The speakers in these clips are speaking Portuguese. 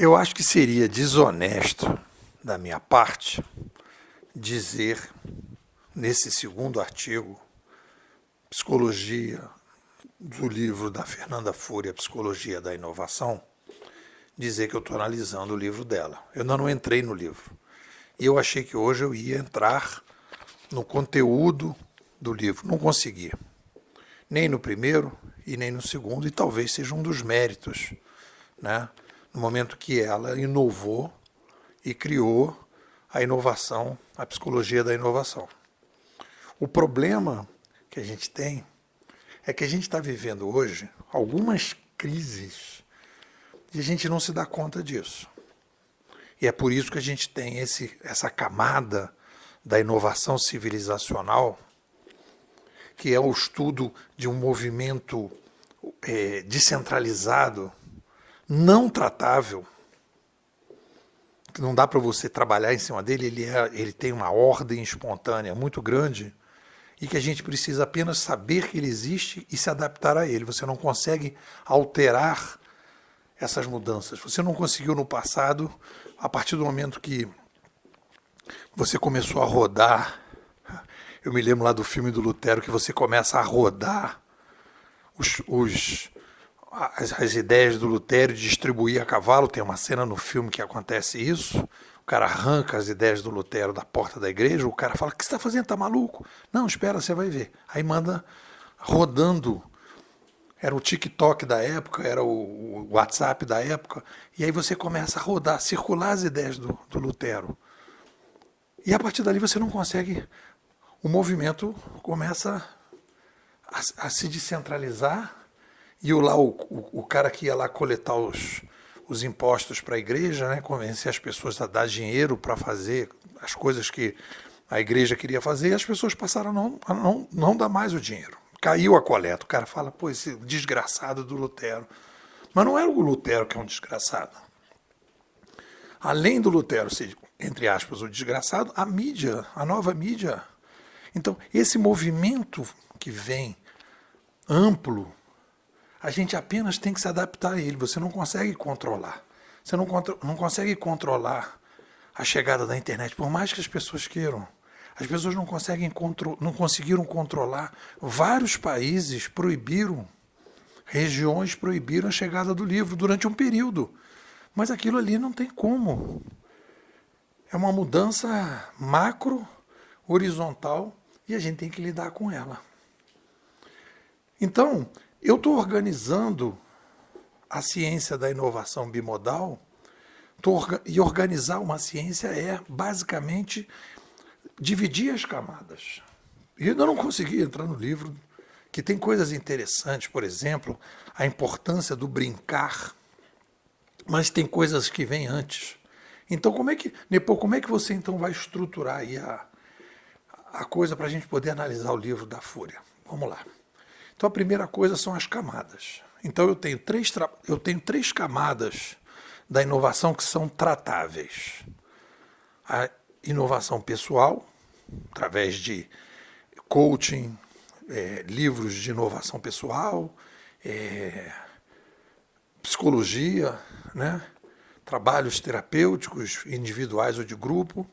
Eu acho que seria desonesto da minha parte dizer, nesse segundo artigo, Psicologia, do livro da Fernanda Fúria, Psicologia da Inovação, dizer que eu estou analisando o livro dela. Eu ainda não entrei no livro. E eu achei que hoje eu ia entrar no conteúdo do livro. Não consegui. Nem no primeiro e nem no segundo, e talvez seja um dos méritos, né? No momento que ela inovou e criou a inovação, a psicologia da inovação. O problema que a gente tem é que a gente está vivendo hoje algumas crises e a gente não se dá conta disso. E é por isso que a gente tem essa camada da inovação civilizacional, que é o estudo de um movimento descentralizado, não tratável, que não dá para você trabalhar em cima dele, ele tem uma ordem espontânea muito grande e que a gente precisa apenas saber que ele existe e se adaptar a ele. Você não consegue alterar essas mudanças. Você não conseguiu no passado, a partir do momento que você começou a rodar. Eu me lembro lá do filme do Lutero, que você começa a rodar as ideias do Lutero e distribuir a cavalo. Tem uma cena no filme que acontece isso. O cara arranca as ideias do Lutero da porta da igreja. O cara fala: o que você está fazendo? Está maluco? Não, espera, você vai ver. Aí manda rodando. Era o TikTok da época, era o WhatsApp da época. E aí você começa a rodar, circular as ideias do Lutero. E a partir dali você não consegue. O movimento começa a se descentralizar. E o cara que ia lá coletar os impostos para a igreja, né, convencer as pessoas a dar dinheiro para fazer as coisas que a igreja queria fazer, e as pessoas passaram a não dar mais o dinheiro. Caiu a coleta. O cara fala: pô, esse desgraçado do Lutero. Mas não era o Lutero que é um desgraçado. Além do Lutero ser, entre aspas, o desgraçado, a mídia, a nova mídia. Então, esse movimento que vem amplo, a gente apenas tem que se adaptar a ele. Você não consegue controlar. Você não consegue controlar a chegada da internet, por mais que as pessoas queiram. As pessoas não conseguiram controlar. Vários países proibiram, regiões proibiram a chegada do livro durante um período. Mas aquilo ali não tem como. É uma mudança macro, horizontal, e a gente tem que lidar com ela. Então, eu estou organizando a ciência da inovação bimodal, e organizar uma ciência é, basicamente, dividir as camadas. E eu ainda não consegui entrar no livro, que tem coisas interessantes, por exemplo, a importância do brincar, mas tem coisas que vêm antes. Então, Nepô, como é que você então vai estruturar aí a coisa para a gente poder analisar o livro da Fúria? Vamos lá. Então, a primeira coisa são as camadas. Então, eu tenho três camadas da inovação que são tratáveis. A inovação pessoal, através de coaching, livros de inovação pessoal, psicologia, né? Trabalhos terapêuticos individuais ou de grupo.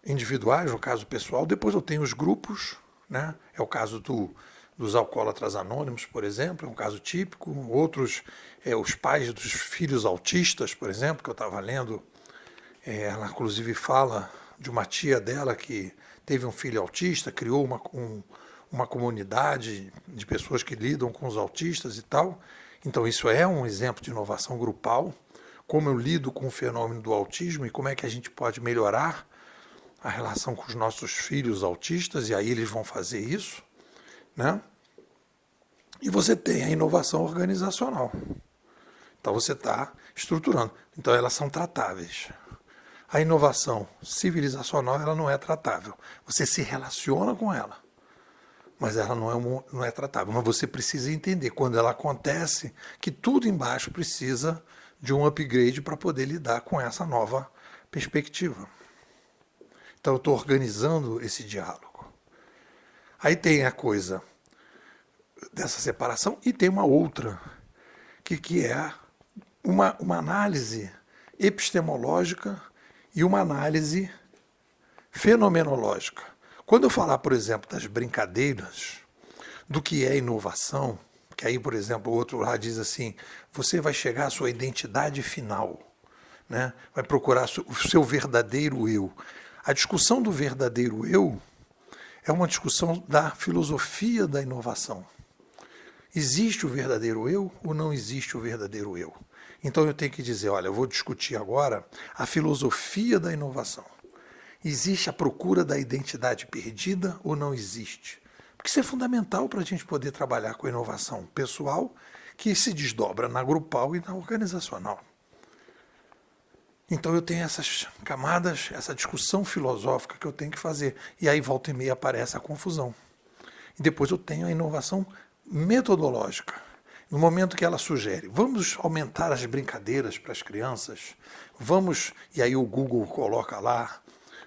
Individuais, no caso pessoal. Depois eu tenho os grupos, né? É o caso dos alcoólatras anônimos, por exemplo, é um caso típico. Outros, os pais dos filhos autistas, por exemplo, que eu estava lendo. Ela, inclusive, fala de uma tia dela que teve um filho autista, criou uma comunidade de pessoas que lidam com os autistas e tal. Então, isso é um exemplo de inovação grupal. Como eu lido com o fenômeno do autismo e como é que a gente pode melhorar a relação com os nossos filhos autistas, e aí eles vão fazer isso, né? E você tem a inovação organizacional. Então, você está estruturando. Então, elas são tratáveis. A inovação civilizacional, ela não é tratável. Você se relaciona com ela, mas ela não é tratável. Mas você precisa entender, quando ela acontece, que tudo embaixo precisa de um upgrade para poder lidar com essa nova perspectiva. Então, eu estou organizando esse diálogo. Aí tem a coisa dessa separação e tem uma outra, que é uma análise epistemológica e uma análise fenomenológica. Quando eu falar, por exemplo, das brincadeiras, do que é inovação, que aí, por exemplo, o outro lá diz assim, você vai chegar à sua identidade final, né? Vai procurar o seu verdadeiro eu. A discussão do verdadeiro eu é uma discussão da filosofia da inovação. Existe o verdadeiro eu ou não existe o verdadeiro eu? Então eu tenho que dizer, olha, eu vou discutir agora a filosofia da inovação. Existe a procura da identidade perdida ou não existe? Porque isso é fundamental para a gente poder trabalhar com a inovação pessoal que se desdobra na grupal e na organizacional. Então eu tenho essas camadas, essa discussão filosófica que eu tenho que fazer. E aí volta e meia aparece a confusão. E depois eu tenho a inovação metodológica. No momento que ela sugere, vamos aumentar as brincadeiras para as crianças, vamos, e aí o Google coloca lá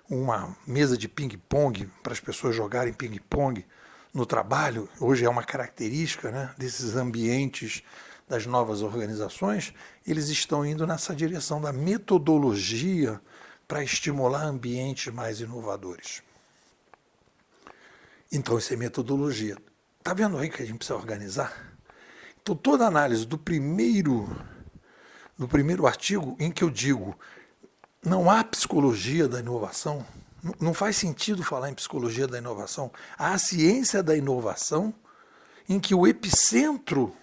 uma mesa de ping-pong para as pessoas jogarem ping-pong no trabalho, hoje é uma característica, né, desses ambientes das novas organizações, eles estão indo nessa direção da metodologia para estimular ambientes mais inovadores. Então isso é metodologia. Está vendo aí que a gente precisa organizar? Então toda a análise do primeiro artigo em que eu digo não há psicologia da inovação, não faz sentido falar em psicologia da inovação. Há a ciência da inovação, em que o epicentro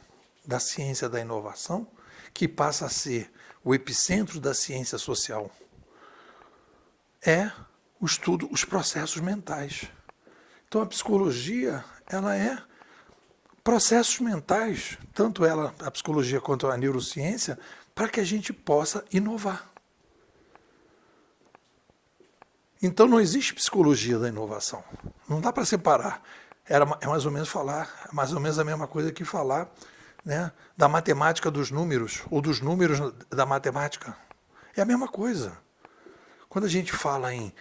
da ciência da inovação, que passa a ser o epicentro da ciência social, é o estudo, os processos mentais. Então a psicologia, ela é processos mentais, tanto ela, a psicologia quanto a neurociência, para que a gente possa inovar. Então não existe psicologia da inovação. Não dá para separar. É mais ou menos a mesma coisa que falar, né, da matemática dos números, ou dos números da matemática. É a mesma coisa. Quando a gente fala em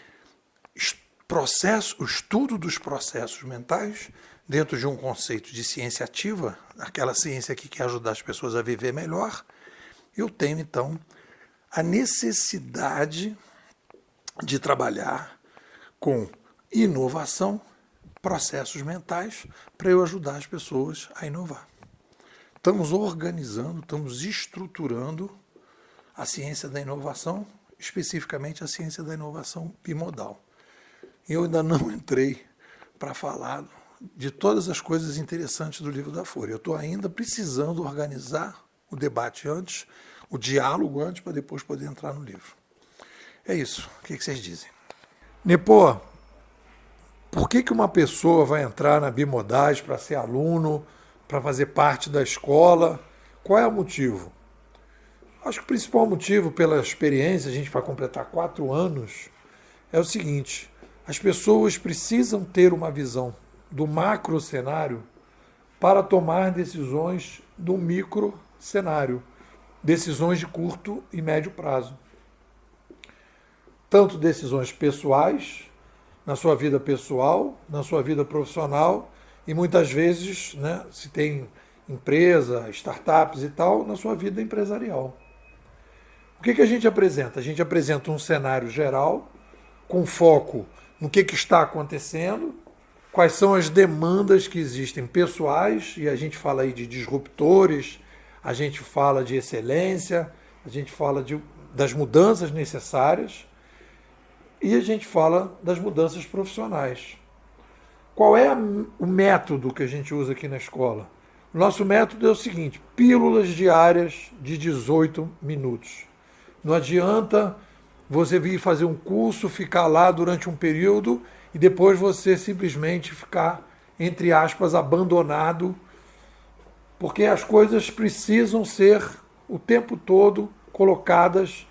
o estudo dos processos mentais, dentro de um conceito de ciência ativa, aquela ciência que quer ajudar as pessoas a viver melhor, eu tenho, então, a necessidade de trabalhar com inovação, processos mentais, para eu ajudar as pessoas a inovar. Estamos organizando, estamos estruturando a ciência da inovação, especificamente a ciência da inovação bimodal. Eu ainda não entrei para falar de todas as coisas interessantes do livro da Folha. Eu estou ainda precisando organizar o debate antes, o diálogo antes, para depois poder entrar no livro. É isso. O que vocês dizem? Nepô, por que uma pessoa vai entrar na Bimodais para ser aluno, para fazer parte da escola? Qual é o motivo? Acho que o principal motivo, pela experiência, a gente vai completar 4 anos, é o seguinte: as pessoas precisam ter uma visão do macro cenário para tomar decisões do micro cenário, decisões de curto e médio prazo. Tanto decisões pessoais, na sua vida pessoal, na sua vida profissional, e muitas vezes, né, se tem empresa, startups e tal, na sua vida empresarial. O que a gente apresenta? A gente apresenta um cenário geral, com foco no que está acontecendo, quais são as demandas que existem pessoais, e a gente fala aí de disruptores, a gente fala de excelência, a gente fala das mudanças necessárias, e a gente fala das mudanças profissionais. Qual é o método que a gente usa aqui na escola? O nosso método é o seguinte: pílulas diárias de 18 minutos. Não adianta você vir fazer um curso, ficar lá durante um período e depois você simplesmente ficar, entre aspas, abandonado, porque as coisas precisam ser o tempo todo colocadas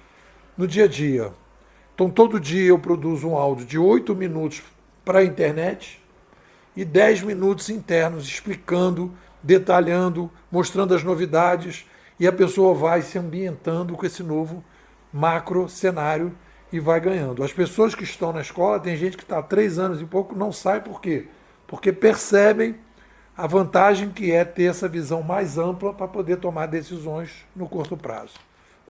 no dia a dia. Então, todo dia eu produzo um áudio de 8 minutos para a internet e 10 minutos internos explicando, detalhando, mostrando as novidades, e a pessoa vai se ambientando com esse novo macro cenário e vai ganhando. As pessoas que estão na escola, tem gente que está há 3 anos e pouco, não sai por quê? Porque percebem a vantagem que é ter essa visão mais ampla para poder tomar decisões no curto prazo.